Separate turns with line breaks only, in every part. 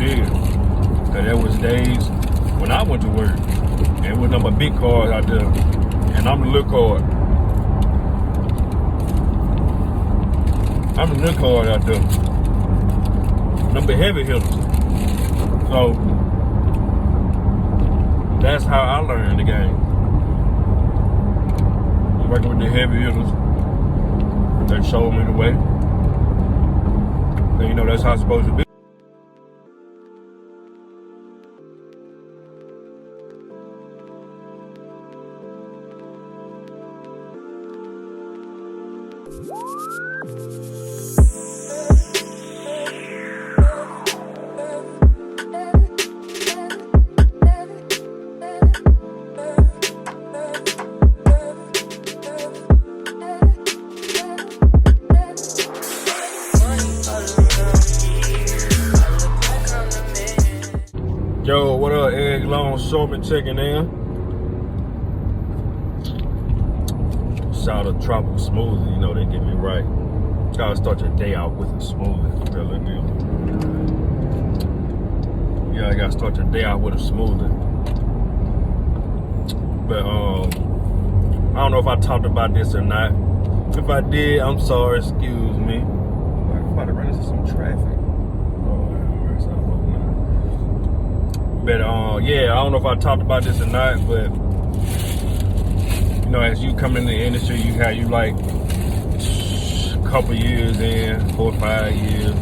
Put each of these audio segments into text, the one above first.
did. Cause there was days when I went to work, and it was number big cars out there, and I'm the little card. I'm the little card out there. Number heavy hitters. So that's how I learned the game. Working with the heavy hitters, they showed me the way. And you know that's how it's supposed to be. Yo, what up, Longshoreman checking in. Shout out Tropical Smoothie, you know they get me right. Gotta start your day out with a smoothie. Yeah, I gotta start your day out with a smoothie. But I don't know if I talked about this or not. If I did, I'm sorry, excuse me. I'm about to run into some traffic. But yeah, I don't know if I talked about this or not, but you know, as you come in the industry, you like a couple years in, 4 or 5 years,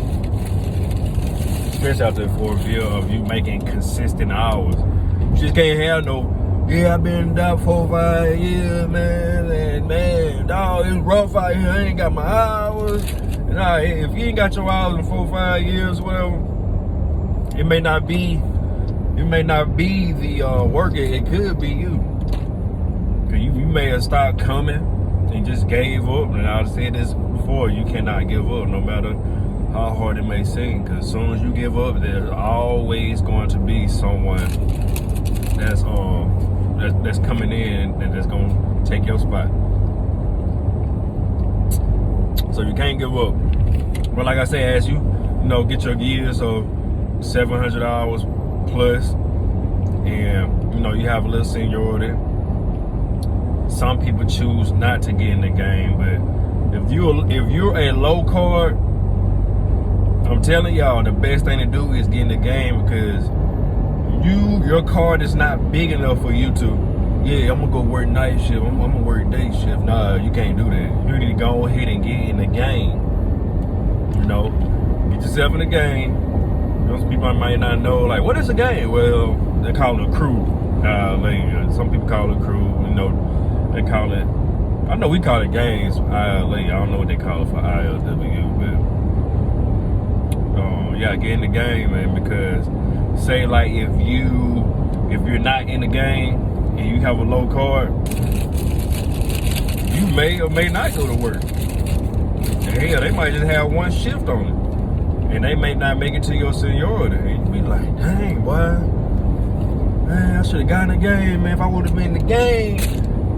especially after 4 years of you making consistent hours. You just can't have no, yeah, I've been down 4 or 5 years, man, and man, dog, it's rough out here. I ain't got my hours. And if you ain't got your hours in 4 or 5 years, well, it may not be the worker, it could be you. Cause you may have stopped coming and just gave up. And I've said this before, you cannot give up no matter how hard it may seem. Cause as soon as you give up, there's always going to be someone that's coming in and that's gonna take your spot. So you can't give up. But like I say, as you get your years of 700 hours plus, and you have a little seniority. Some people choose not to get in the game, but if you're a low card, I'm telling y'all, the best thing to do is get in the game, because your card is not big enough for you to, yeah, I'm gonna go work night shift, I'm gonna work day shift. Nah, you can't do that. You need to go ahead and get in the game. Get yourself in the game. Those people might not know, like, what is a game? Well, they call it a crew. Some people call it a crew. They call it, I know we call it games. I don't know what they call it for ILW, but yeah, get in the game, man. Because say, like, if you're not in the game and you have a low card, you may or may not go to work. And hell, they might just have one shift on it. And they may not make it to your seniority. And you be like, dang, boy. Man, I should have gotten in the game, man. If I would have been in the game,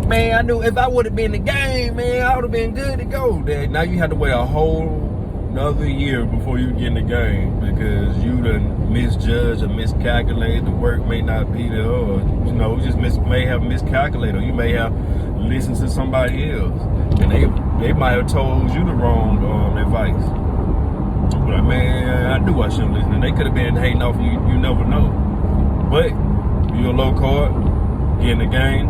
man, I knew if I would have been in the game, man, I would have been good to go. Now you have to wait a whole another year before you get in the game, because you done misjudged or miscalculated. The work may not be there, or you just may have miscalculated, or you may have listened to somebody else, and they might have told you the wrong advice. Like, man, I knew I shouldn't listen. And they could have been hating off you. You never know. But you're a low card, get in the game,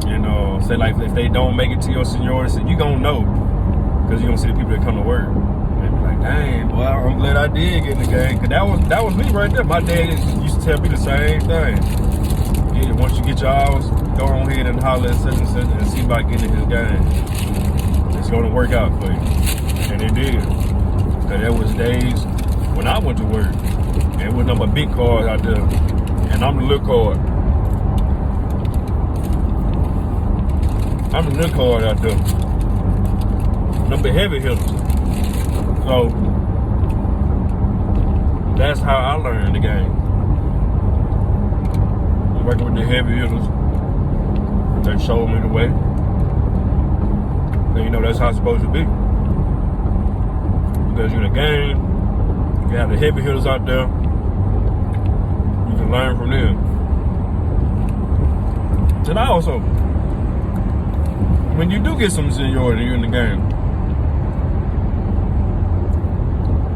and say, like, if they don't make it to your seniority, you gonna know, because you gonna see the people that come to work. They be like, dang, boy, I'm glad I did get in the game, because that was me right there. My dad used to tell me the same thing. Yeah, once you get your hours, go on ahead and holler at such and such and see about getting in his game. It's gonna work out for you, and it did. There was days when I went to work, and it was number big cars out there, and I'm the little card. I'm the little card out there. Number heavy hitters. So that's how I learned the game. Working with the heavy hitters, they showed me the way. And that's how it's supposed to be. Because you're in a game, you have the heavy hitters out there, You can learn from them. And I also, when you do get some seniority, you're in the game.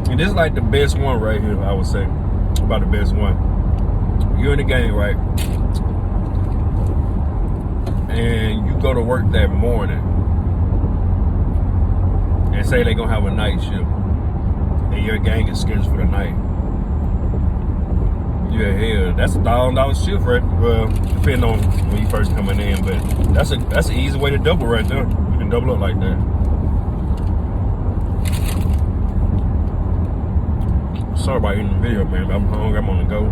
And this is like the best one right here, I would say. About the best one. You're in the game, right? And you go to work that morning and say they're gonna have a night shift and your gang is scheduled for the night. Yeah, hell, that's $1,000 shift, right? Well, depending on when you first coming in, but that's an easy way to double right there. You can double up like that. Sorry about ending the video, man. I'm hungry. I'm on the go.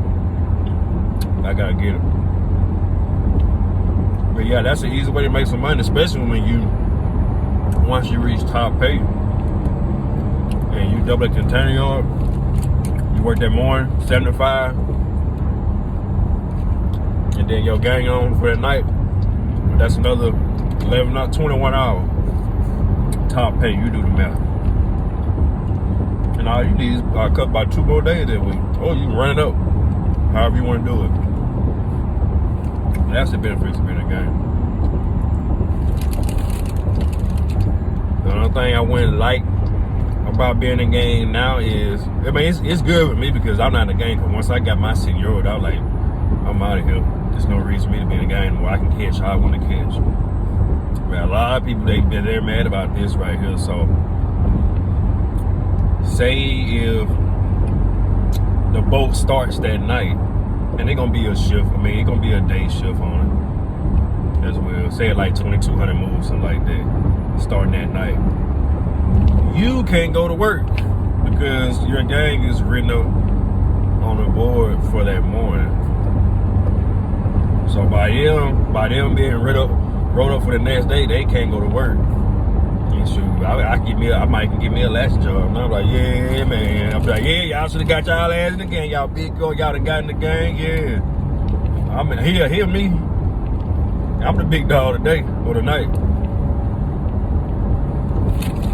I gotta get it. But yeah, that's an easy way to make some money, especially when once you reach top pay and you double a container yard, you work that morning, 7 to 5, and then your gang on for the night. That's another 11, not 21 hours. Top pay, you do the math. And all you need is cut about 2 more days that week. Or you can run it up, however you want to do it. That's the benefits of being a gang. The only thing I wouldn't like about being in a gang now is, I mean, it's good with me because I'm not in a gang. Because once I got my seniority, I was like, I'm out of here. There's no reason for me to be in a gang anymore. I can catch how I want to catch. But a lot of people, they're mad about this right here. So, say if the boat starts that night, and it's gonna be a shift. I mean, it's gonna be a day shift on it as well. Say it like 2,200 moves, something like that, starting that night. You can't go to work because your gang is written up on the board for that morning. So by them being rolled up for the next day, they can't go to work. And shoot, I might can give me a last job. And I'm like, yeah, man. I'm like, yeah, y'all should have got y'all ass in the gang. Y'all big girl, y'all done got in the gang, yeah. I mean, hear me. I'm the big dog today or tonight.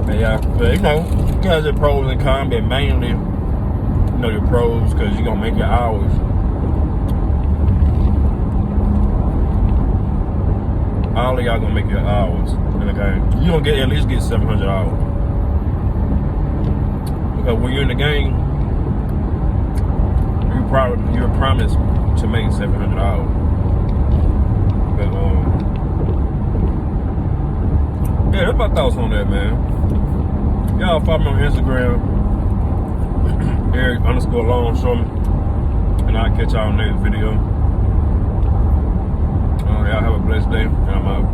But yeah, but you know, there's the pros and cons, but mainly, you know, the pros because you're gonna make your hours. All of y'all gonna make your hours in the game. You gonna at least get 700 hours. Because when you're in the game, you're promised to make 700 hours. But yeah, that's my thoughts on that, man. Y'all follow me on Instagram, Eric_Longshoreman, and I'll catch y'all in the next video. Y'all have a blessed day, and I'm out.